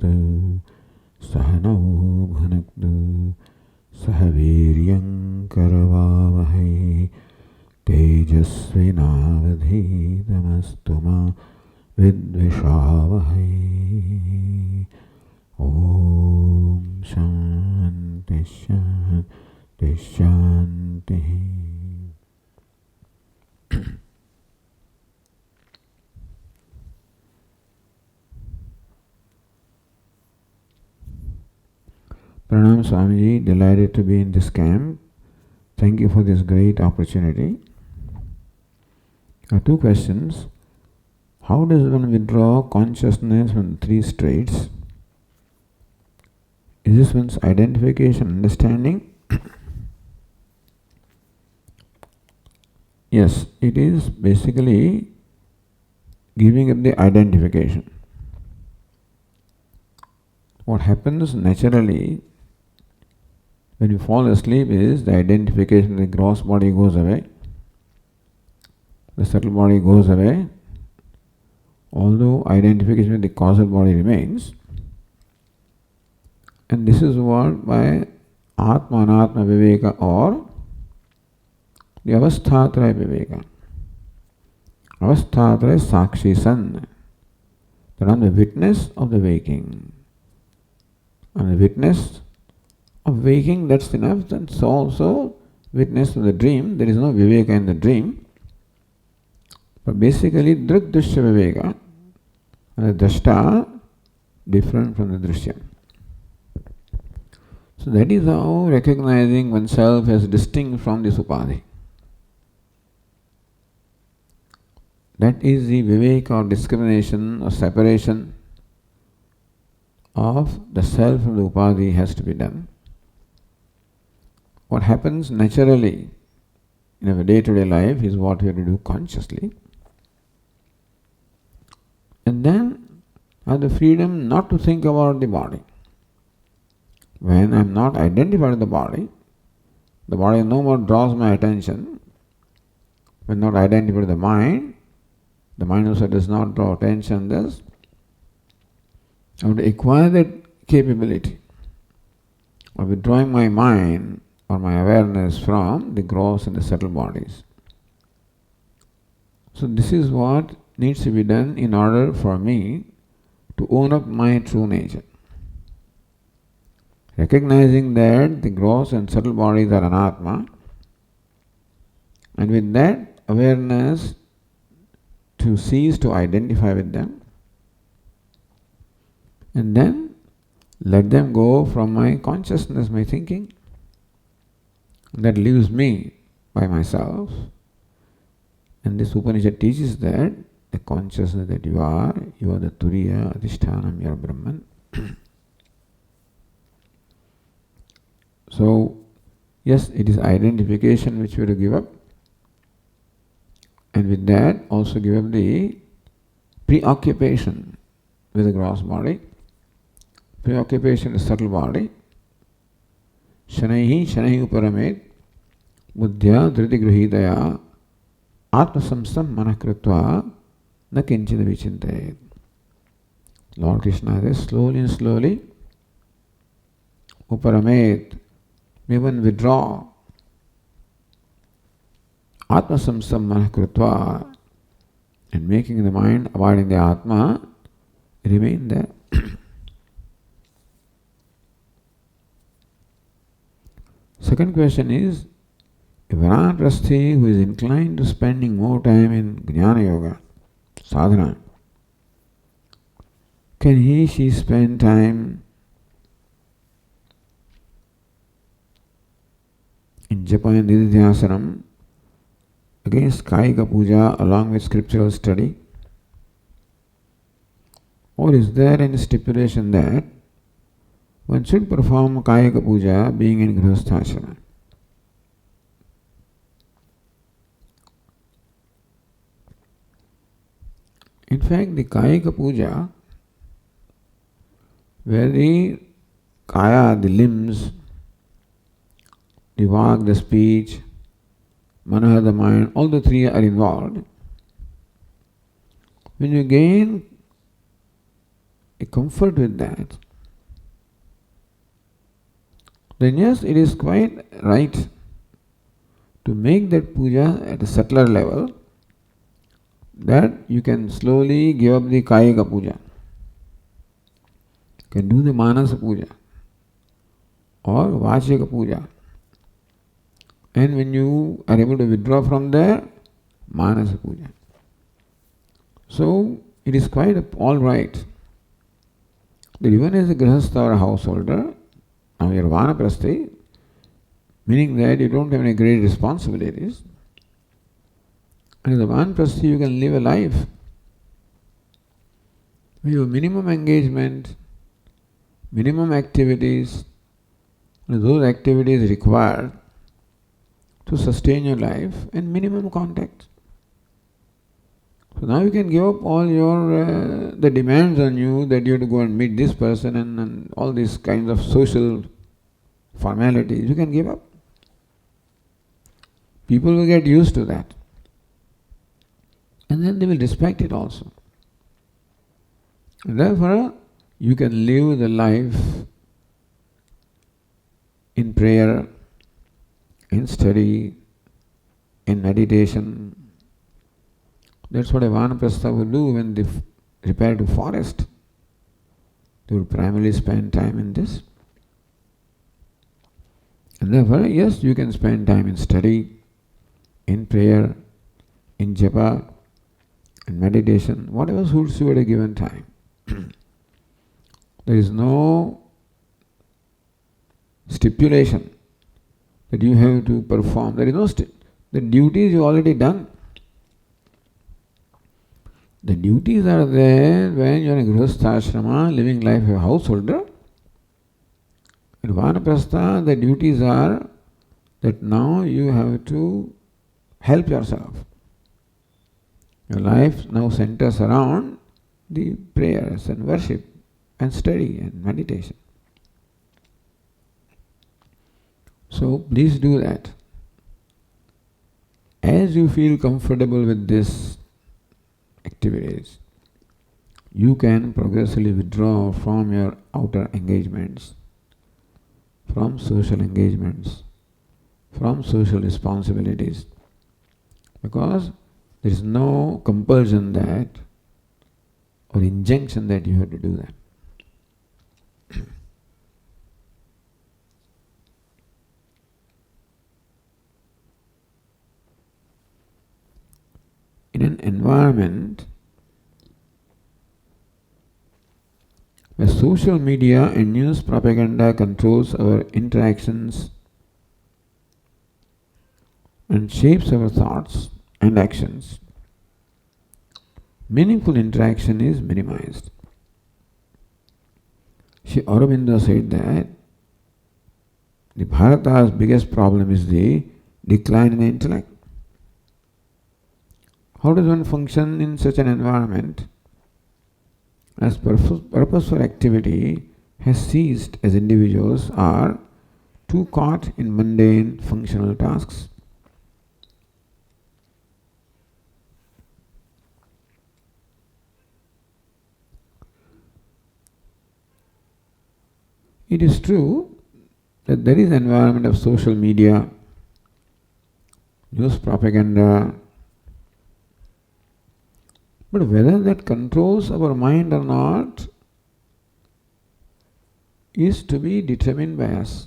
Bhavatu Sahanau Bhunaktu Sahaviryam Karavavahai Tejasvinavadhitamastu ma Vidvishavahai. Om Shanti Shanti Shanti. Pranam Swamiji, delighted to be in this camp. Thank you for this great opportunity. Two questions. How does one withdraw consciousness from three states? Is this one's identification, understanding? Yes, it is basically giving up the identification. What happens naturally when you fall asleep is the identification of the gross body goes away, the subtle body goes away, although identification with the causal body remains. And this is what by Atma Anatma Viveka or the Avasthatraya Viveka. Avasthatraya Sakshi San. That I am the witness of the waking. I am the witness of waking, that's enough. That's also witness of the dream. There is no Viveka in the dream. But basically, Drik Drishya Viveka, and the Drashta different from the Drishya. So that is how recognizing oneself as distinct from this upadhi. That is the Viveka or discrimination or separation of the self from the upadhi has to be done. What happens naturally in our day-to-day life is what we have to do consciously. And then have the freedom not to think about the body. When I am not identified with the body no more draws my attention. When not identified with the mind also does not draw attention. Thus, I have to acquire that capability of withdrawing my mind or my awareness from the gross and the subtle bodies. So this is what needs to be done in order for me to own up my true nature. Recognizing that the gross and subtle bodies are anatma, and with that awareness to cease to identify with them, and then let them go from my consciousness, my thinking. That leaves me by myself. And this Upanishad teaches that the consciousness that you are the Turiya, Adhishthanam, you are Brahman. So, yes, it is identification which we have to give up. And with that, also give up the preoccupation with the gross body, preoccupation with the subtle body. Shanaihi uparamet buddhya dhriti gruhidaya atma samsam manakritva na kinchida vichintayet. Lord Krishna says, slowly and slowly, uparamet, may one withdraw atma samsam manakritva, and making the mind abiding the atma remain there. Second question is, a Vanaprasthi who is inclined to spending more time in Jnana Yoga, sadhana, can she spend time in Japa and Nididhyasanam against Kayika Puja along with scriptural study? Or is there any stipulation that one should perform Kayika Puja being in Grihasthashrama? In fact, the Kayika Puja, where the Kaya, the limbs, the Vak, the speech, Manaha, the mind, all the three are involved. When you gain a comfort with that, then yes, it is quite right to make that puja at a subtler level, that you can slowly give up the Kayika puja. You can do the Manasa puja or Vachika puja. And when you are able to withdraw from there, Manasa puja. So it is quite all right that even as a grihastha or a householder, now you are vanaprasthi, meaning that you don't have any great responsibilities. And as a vanaprasthi, you can live a life with your minimum engagement, minimum activities, and those activities required to sustain your life, and minimum contact. So now you can give up all your the demands on you that you have to go and meet this person and all these kinds of social formalities. You can give up. People will get used to that. And then they will respect it also. And therefore, you can live the life in prayer, in study, in meditation. That's what a vanaprastha will do when they repair to forest. They will primarily spend time in this. And therefore, yes, you can spend time in study, in prayer, in japa, in meditation, whatever suits you at a given time. There is no stipulation that you have to perform. There is no the duties you already done. The duties are there when you are in grihastha living life of a householder. In vanaprastha, the duties are that now you have to help yourself. Your life now centers around the prayers and worship and study and meditation. So please do that. As you feel comfortable with these activities, you can progressively withdraw from your outer engagements, from social engagements, from social responsibilities, because there is no compulsion that or injunction that you have to do that. In an environment where social media and news propaganda controls our interactions and shapes our thoughts and actions, meaningful interaction is minimized. Sri Aurobindo said that the Bharata's biggest problem is the decline in the intellect. How does one function in such an environment as purposeful activity has ceased as individuals are too caught in mundane functional tasks? It is true that there is an environment of social media, news propaganda, but whether that controls our mind or not is to be determined by us.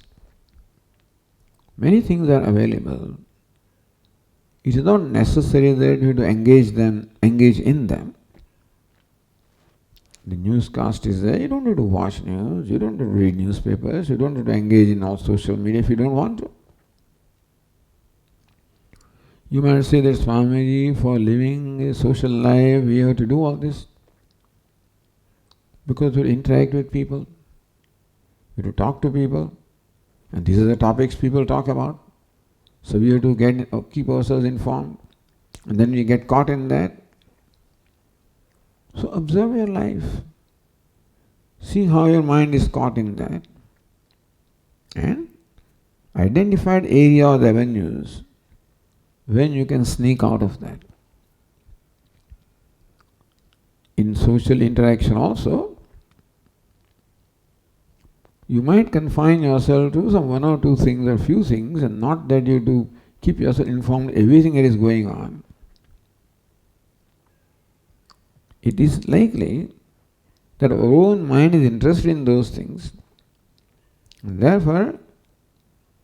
Many things are available. It is not necessary that you have to engage in them. The newscast is there. You don't have to watch news. You don't have to read newspapers. You don't have to engage in all social media if you don't want to. You might say that Swamiji, for living a social life, we have to do all this because we interact with people, we have to talk to people, and these are the topics people talk about. So we have to keep ourselves informed, and then we get caught in that. So observe your life. See how your mind is caught in that. And identified area or the avenues when you can sneak out of that. In social interaction also, You might confine yourself to some one or two things or few things, and not that you do keep yourself informed everything that is going on. It is likely that our own mind is interested in those things. And therefore,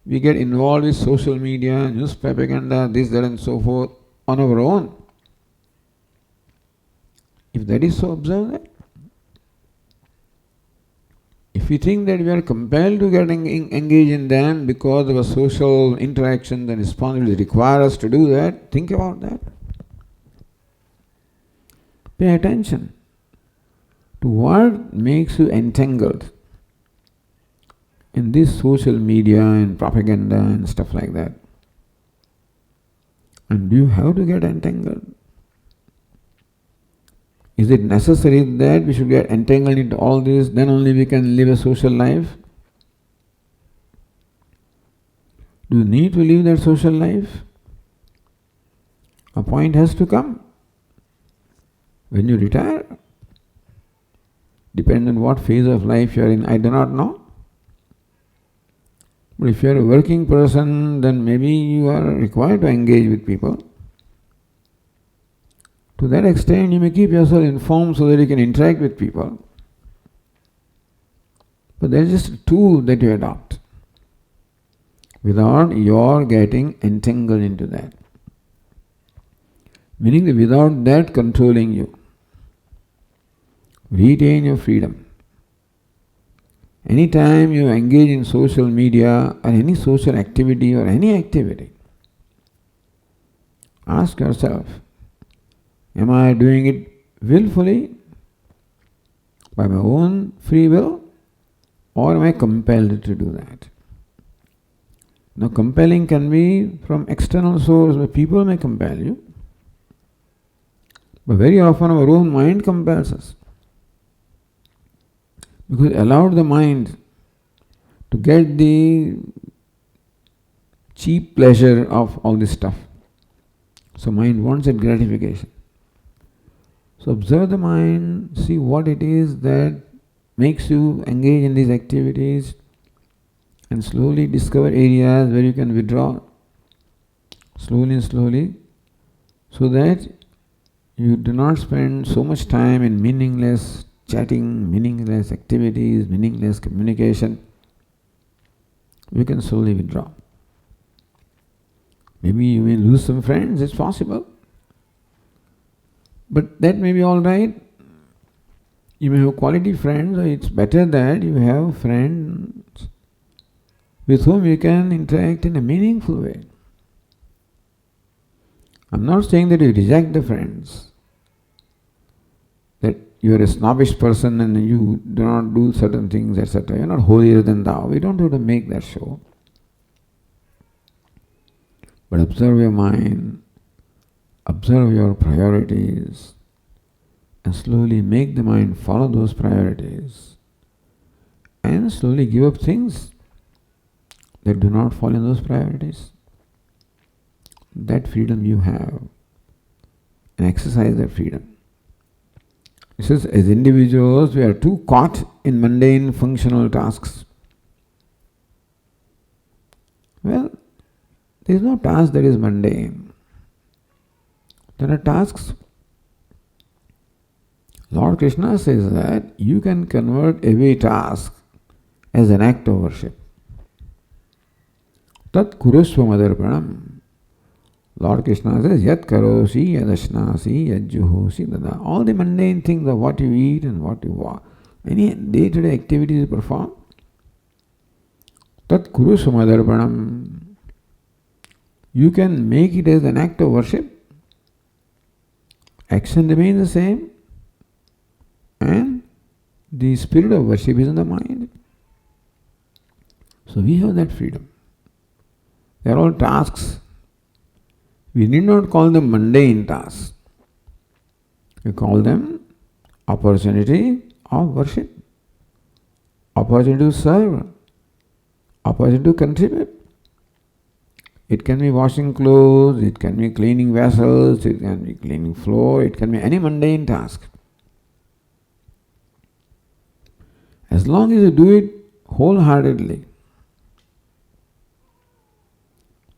we get involved with social media, news propaganda, this, that, and so forth on our own. If that is so, observe that. If we think that we are compelled to get engaged in them because of a social interaction and responsibility require us to do that, think about that. Pay attention to what makes you entangled in this social media and propaganda and stuff like that. And do you have to get entangled? Is it necessary that we should get entangled into all this, then only we can live a social life? Do you need to live that social life? A point has to come. When you retire, depending on what phase of life you are in, I do not know. But if you are a working person, then maybe you are required to engage with people. To that extent, you may keep yourself informed so that you can interact with people. But that is just a tool that you adopt without your getting entangled into that. Meaning that without that controlling you. Retain your freedom. Anytime you engage in social media or any social activity or any activity, ask yourself, am I doing it willfully, by my own free will, or am I compelled to do that? Now, compelling can be from external source, where people may compel you, but very often our own mind compels us. Because allowed the mind to get the cheap pleasure of all this stuff. So mind wants that gratification. So observe the mind, see what it is that makes you engage in these activities, and slowly discover areas where you can withdraw, slowly and slowly, so that you do not spend so much time in meaningless chatting, meaningless activities, meaningless communication. You can slowly withdraw. Maybe you may lose some friends, it's possible. But that may be all right. You may have quality friends, or it's better that you have friends with whom you can interact in a meaningful way. I'm not saying that you reject the friends, that you are a snobbish person and you do not do certain things, etc. You're not holier than thou. We don't have to make that show. But observe your mind, observe your priorities, and slowly make the mind follow those priorities, and slowly give up things that do not fall in those priorities. That freedom you have, and exercise that freedom. It says, as individuals, we are too caught in mundane functional tasks. Well, there is no task that is mundane. There are tasks. Lord Krishna says that you can convert every task as an act of worship. Tat kurusva madarpanam. Lord Krishna says, yat karosi, yad ashnasi, yad juhosi, dada. All the mundane things of what you eat and what you walk, any day-to-day activities you perform, tat kurusva madarpanam. You can make it as an act of worship. Action remains the same, and the spirit of worship is in the mind. So we have that freedom. They are all tasks. We need not call them mundane tasks. We call them opportunity of worship, opportunity to serve, opportunity to contribute. It can be washing clothes, it can be cleaning vessels, it can be cleaning floor, it can be any mundane task. As long as you do it wholeheartedly,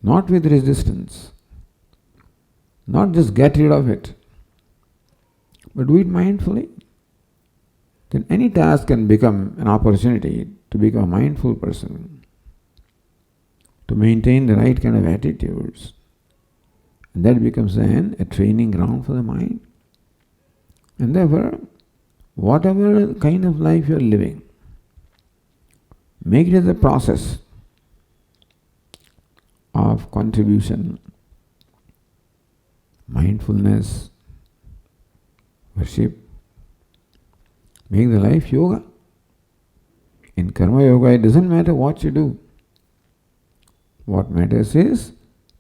not with resistance, not just get rid of it, but do it mindfully, then any task can become an opportunity to become a mindful person, to maintain the right kind of attitudes. And that becomes then a training ground for the mind. And therefore, whatever kind of life you are living, make it as a process of contribution, mindfulness, worship. Make the life yoga. In karma yoga, it doesn't matter what you do. What matters is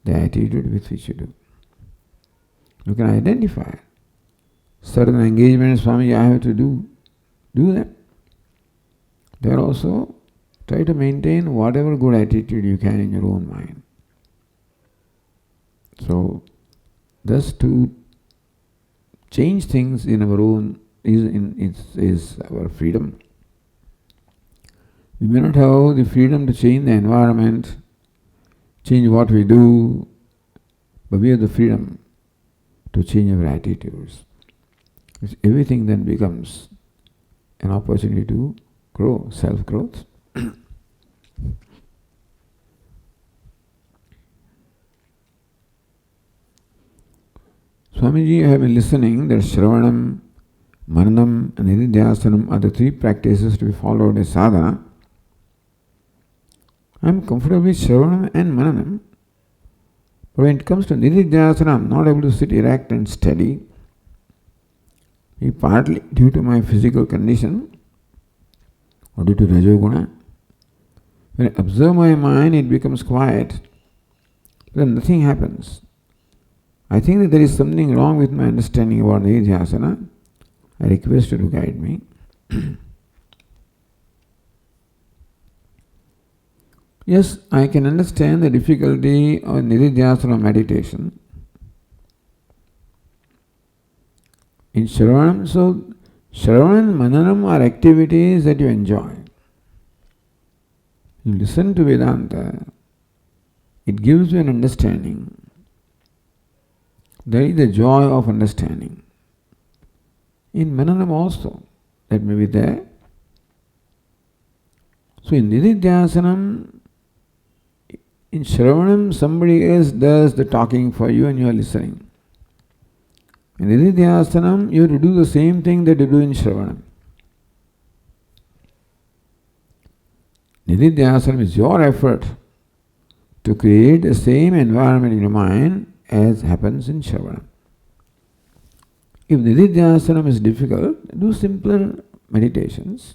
the attitude with which you do. You can identify certain engagements, Swami, I have to do them. There also, try to maintain whatever good attitude you can in your own mind. So, thus to change things in our own is our freedom. We may not have the freedom to change the environment, change what we do, but we have the freedom to change our attitudes. Everything then becomes an opportunity to grow, self-growth. Swamiji, I have been listening that Shravanam, Mananam and Nididhyasanam are the three practices to be followed as sadhana. I am comfortable with Shravanam and Mananam, but when it comes to Nididhyasana, I am not able to sit erect and steady. Partly due to my physical condition or due to Rajoguna. When I observe my mind, it becomes quiet, then nothing happens. I think that there is something wrong with my understanding about Nididhyasana. I request you to guide me. Yes, I can understand the difficulty of Nididhyasana meditation. In Shravanam, so Shravanam and Mananam are activities that you enjoy. You listen to Vedanta, it gives you an understanding. There is the joy of understanding. In Mananam also, that may be there. So in Nididhyasanam, in Shravanam, somebody else does the talking for you and you are listening. In Nididhyasanam, you have to do the same thing that you do in Shravanam. Nididhyasanam is your effort to create the same environment in your mind as happens in Shravanam. If Nididhyasanam is difficult, do simpler meditations.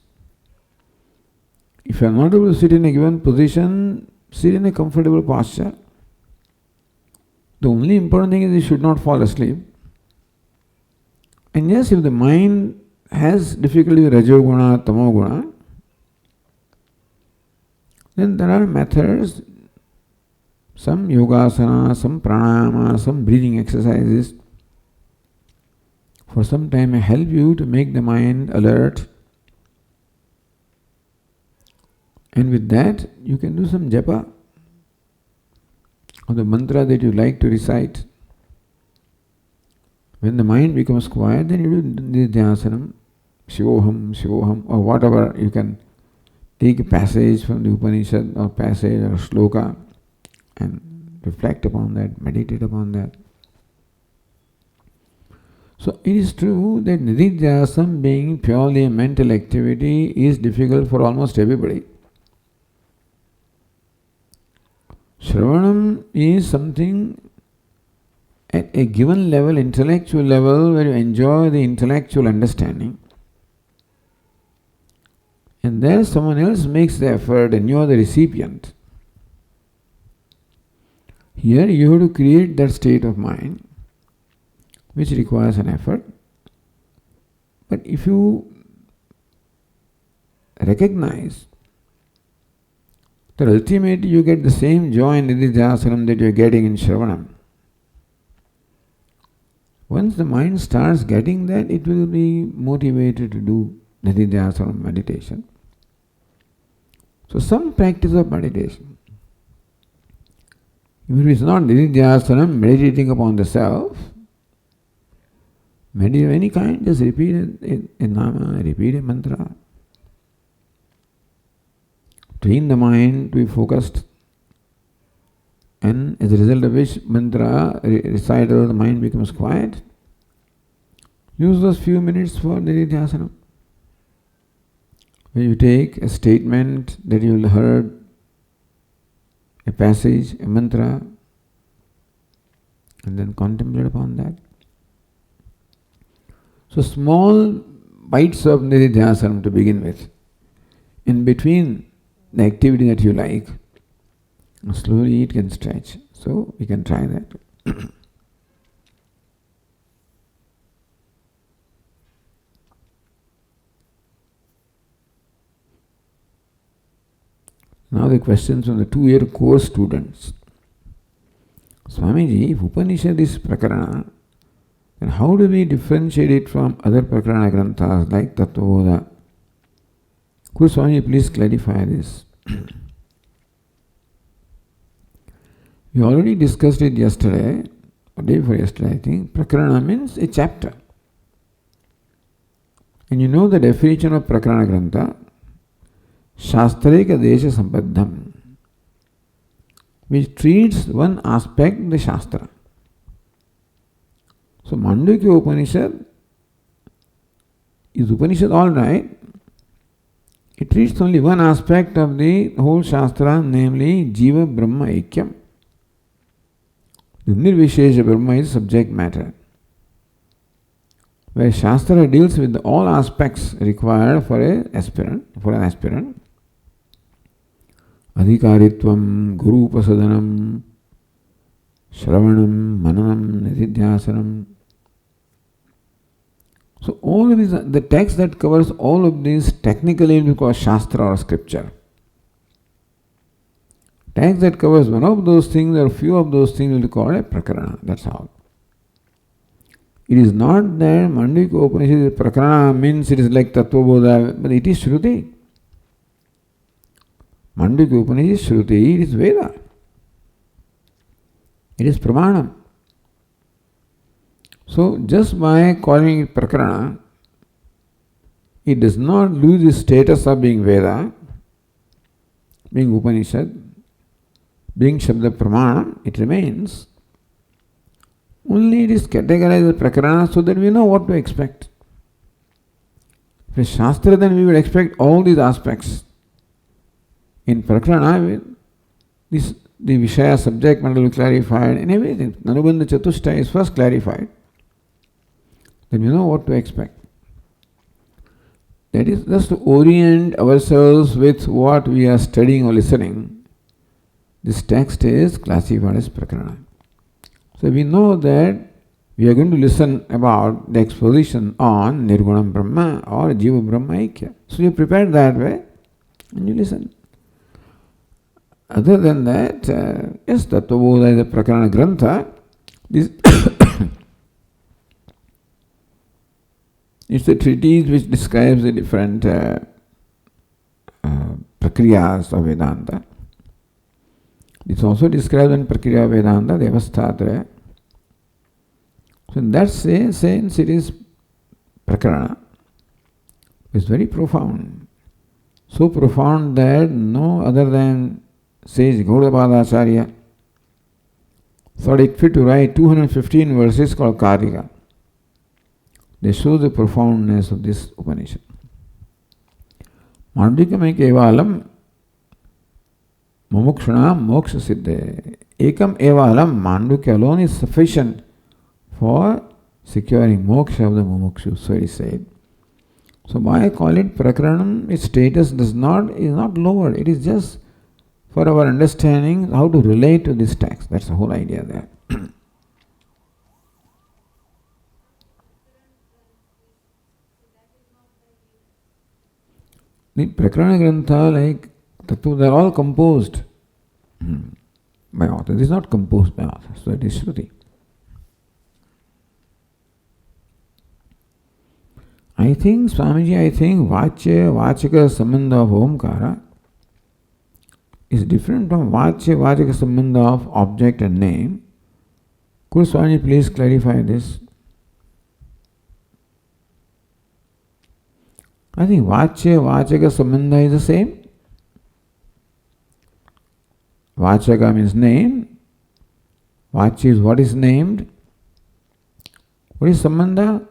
If you are not able to sit in a given position, sit in a comfortable posture. The only important thing is you should not fall asleep. And yes, if the mind has difficulty with Rajoguna, Tamoguna, then there are methods, some yogasana, some pranayama, some breathing exercises. For some time may help you to make the mind alert. And with that, you can do some japa of the mantra that you like to recite. When the mind becomes quiet, then you do Nididhyasanam, Shivoham, Shivoham, or whatever. You can take a passage from the Upanishad or passage or shloka and reflect upon that, meditate upon that. So it is true that Nididhyasam, being purely a mental activity, is difficult for almost everybody. Shravanam is something at a given level, intellectual level, where you enjoy the intellectual understanding. And there someone else makes the effort and you are the recipient. Here you have to create that state of mind, which requires an effort. But if you recognize that ultimately you get the same joy in Nididhyasanam that you are getting in Shravanam, once the mind starts getting that, it will be motivated to do Nididhyasana meditation. So some practice of meditation. If it is not Viditatmananda, meditating upon the self, meditate of any kind, just repeat a nama, repeat a mantra. Train the mind to be focused, and as a result of which mantra recital, the mind becomes quiet. Use those few minutes for Viditatmananda. When you take a statement that you will heard, a passage, a mantra, and then contemplate upon that. So small bites of Viditatmananda to begin with. In between the activity that you like, slowly it can stretch. So we can try that. Now the questions from the 2-year course students. Swamiji, if Upanishad is Prakarana, then how do we differentiate it from other Prakarana Granthas like Tattvabodha? Could Swami please clarify this? We already discussed it yesterday, or day before yesterday I think. Prakarana means a chapter. And you know the definition of Prakarana Grantha? Shastrika Desha Sambaddham, which treats one aspect of the Shastra. So Mandukya Upanishad is Upanishad all right. It treats only one aspect of the whole Shastra, namely Jiva Brahma Aikyam. The Nirvishesha Brahma is subject matter. Where Shastra deals with all aspects required for an aspirant. Adhikaritvam, Guru Upasadanam, Shravanam, Mananam, Nididhyasanam. So all of these, the text that covers all of these technically will be called Shastra or Scripture. Text that covers one of those things or few of those things will be called a Prakarana. That's all. It is not that Mandukya Upanishad is Prakarana means it is like Tattvabodha, but it is Shruti. Mandukya Upanishad is Shruti, it is Veda. It is Pramanam. So just by calling it Prakarana, it does not lose its status of being Veda, being Upanishad, being Shabda Pramanam, it remains. Only it is categorized as Prakarana so that we know what to expect. For Shastra, then we would expect all these aspects. In Prakarana, the Vishaya subject matter will be clarified and everything. Nanubandha Chatushta is first clarified. Then we know what to expect. That is just to orient ourselves with what we are studying or listening. This text is classified as Prakarana. So we know that we are going to listen about the exposition on Nirgunam Brahma or Jiva Brahma Aikya. So you prepare that way and you listen. Other than that, yes, Tattvabodha is a Prakarana Grantha. This it's a treatise which describes the different prakriyas of Vedanta. It's also described in Prakriya Vedanta, Devasthatraya. So in that sense it is Prakarana. It's very profound. So profound that no other than says Gaudapada Acharya thought it fit to write 215 verses called Karika. They show the profoundness of this Upanishad. Mandukya Kevalam Mumukshana Moksha Siddhe. Ekam Evalam Mandukya alone is sufficient for securing moksha of the mumukshu, so it is said. So why I call it Prakaranam? Its status is not lowered. It is just for our understanding how to relate to this text. That's the whole idea there. The Prakarana Grantha, like Tattva, they are all composed by authors. It is not composed by authors, so it is Shruti. I think, Swamiji, Vachya, Vachika Sambandha of Omkara is different from Vachya Vachaka Sambandha of object and name. Could Swami please clarify this? I think Vachya Vachaka Sambandha is the same. Vachaka means name. Vachya is what is named. What is Sambandha?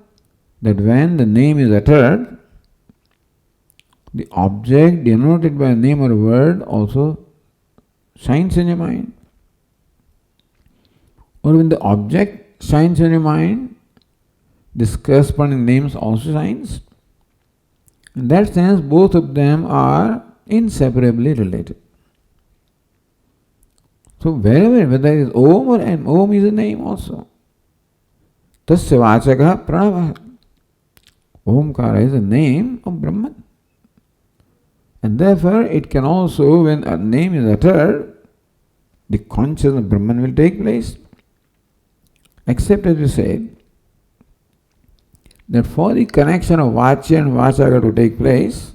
That when the name is uttered, the object denoted by a name or a word also shines in your mind. Or when the object shines in your mind, this corresponding names also shines. In that sense, both of them are inseparably related. So wherever, whether it is Om or M, Om is a name also. Tasya Vachaka Pranava. Omkara is a name of Brahman. And therefore, it can also, when a name is uttered, the consciousness of Brahman will take place. Except, as we said, that for the connection of Vachya and Vachaka to take place,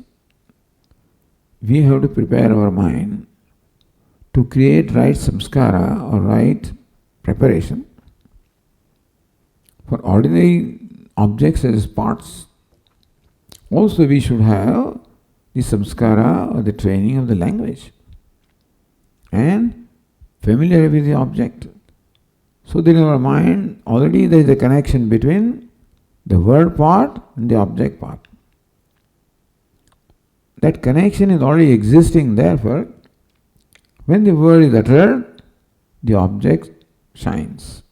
we have to prepare our mind to create right samskara or right preparation. For ordinary objects as parts, also we should have the samskara or the training of the language and familiar with the object. So that in our mind already there is a connection between the word part and the object part. That connection is already existing, therefore, when the word is uttered, the object shines.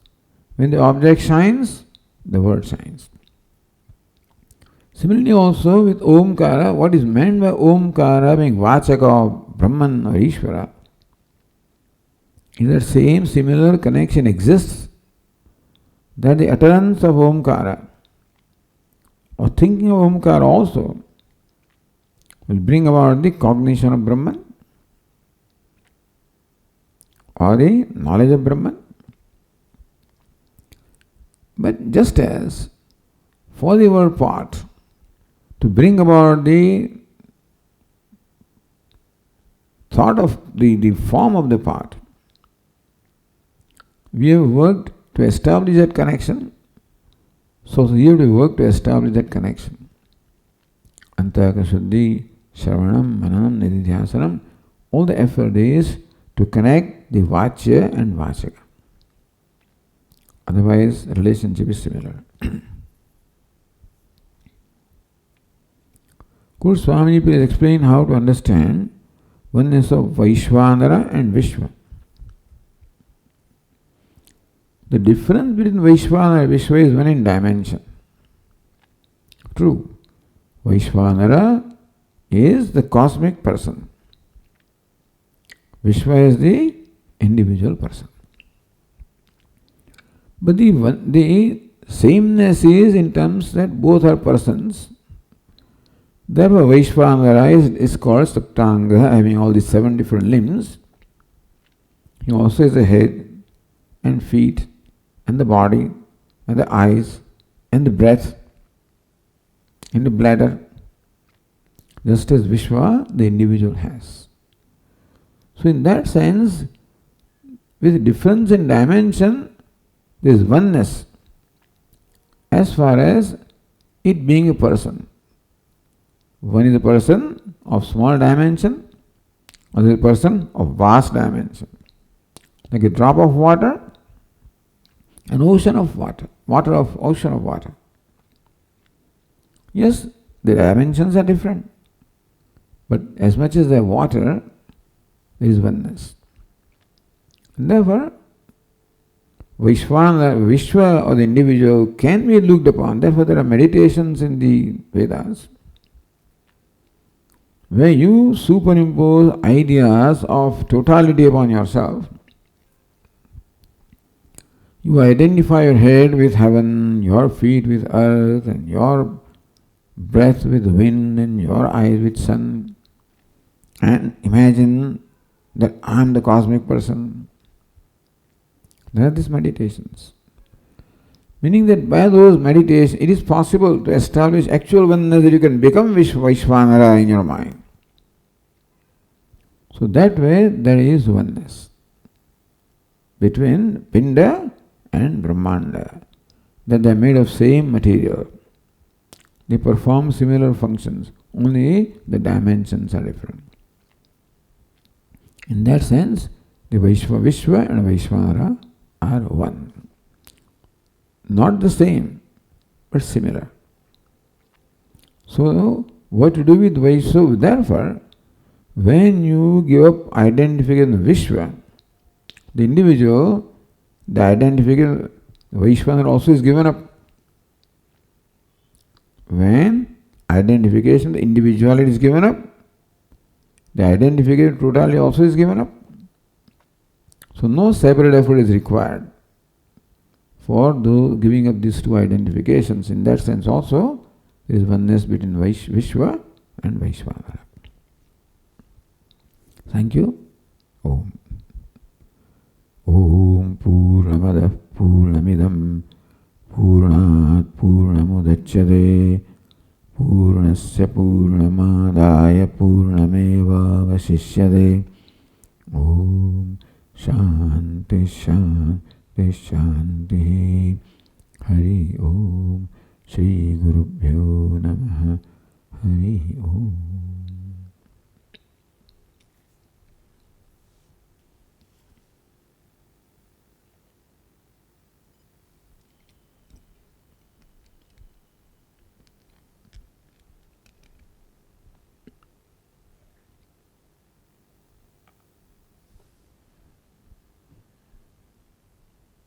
When the object shines, the word shines. Similarly also with Omkara, what is meant by Omkara being Vachaka of Brahman or Ishvara, is that same similar connection exists, that the utterance of Omkara or thinking of Omkara also will bring about the cognition of Brahman or the knowledge of Brahman. But just as for the word part to bring about the thought of the form of the part, we have worked to establish that connection. So you have to work to establish that connection. Antaka Shuddhi, Shravanam, Mananam, Nididhyasanam, all the effort is to connect the Vachya and Vachaka. Otherwise, relationship is similar. Could Swami please explain how to understand oneness of Vaishvanara and Vishwa? The difference between Vaishvanara and Vishwa is one in dimension. True. Vaishvanara is the cosmic person. Vishwa is the individual person. But the sameness is in terms that both are persons. Therefore, Vaishvanara is called Saptanga, having all the 7 different limbs. He also has a head and feet and the body and the eyes and the breath and the bladder, just as Vishwa, the individual, has. So in that sense, with difference in dimension, there is oneness as far as it being a person. One is a person of small dimension, other is a person of vast dimension. Like a drop of water, an ocean of water, ocean of water. Yes, the dimensions are different, but as much as there is water, there is oneness. And therefore, Vishwa or the individual can be looked upon. Therefore, there are meditations in the Vedas where you superimpose ideas of totality upon yourself. You identify your head with heaven, your feet with earth, and your breath with wind, and your eyes with sun, and imagine that I am the cosmic person. There are these meditations. Meaning that by those meditations, it is possible to establish actual oneness, that you can become Vaishvanara in your mind. So that way there is oneness between Pinda and Brahmanda, that they are made of same material. They perform similar functions, only the dimensions are different. In that sense, the Vishwa and Vaishvanara are one. Not the same, but similar. So, what to do with Vaishva? Therefore, when you give up identification of Vishwa, the individual, the identification, Vaishvanara also is given up. When identification, the individuality is given up, the identification totality also is given up. So no separate effort is required for the giving up these two identifications. In that sense also, there is oneness between Vishwa and Vaishvanara. Thank you. Om. Om Purnamada Purnamidam Purnat Purnamudachyate Purnasya Purnamadaya Purnameva Vasishyate. Om Shanti Shanti Shanti. Hari Om. Shri Gurubhyo Namaha. Hari Om.